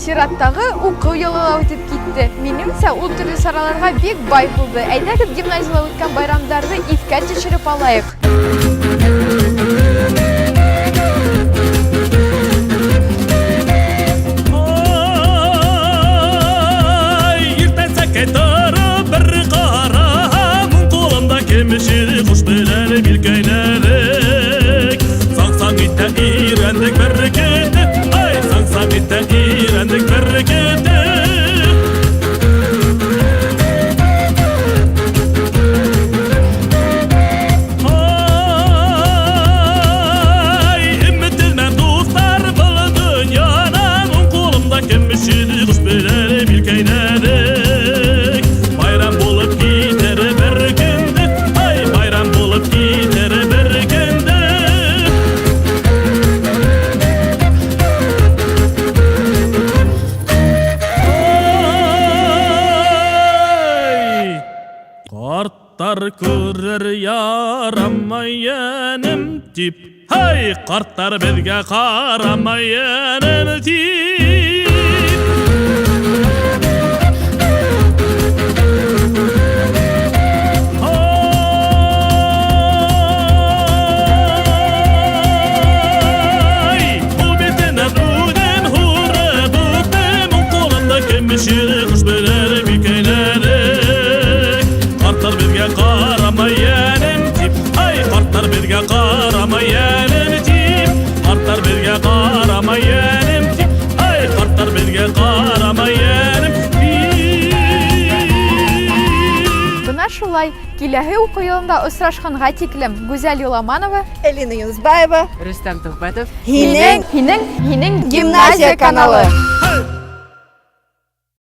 Чираттағы уку йылы өтіп кетті. Меніңше ул түрлі сараларға бек бай болды. Әйдәгіз гимназияда өткен байрамдарды ифкә төшеріп алайық. Кемшiri kuş beleri bilgeylerek Sansan itte iğrendik berreketi Ay sansan itte iğrendik berreketi Ay ümmetilmem dostlar bu dünyanın On kolumda kemşiri kuş beleri bilgeylerek Bayram bulup gider berreketi Kartlar görür yaramayanım tip Hey kartlar bizge karamayanım tip Hey bu bitene duden hurra dudem On kolunda kemşiri kuş beleri bilgeylerek Kartlar bizge karamayanım tip Ay kartlar bizge karamayanım tip Kartlar bizge karamayanım tip Ay kartlar bizge karamayanım tip Бына шулай, киләһе уку йылында осрашканга тиклем Гүзәл Юламанова, Элина Юнусбаева, Рөстәм Төхбәтов. Һинең Һинең гимназия каналы.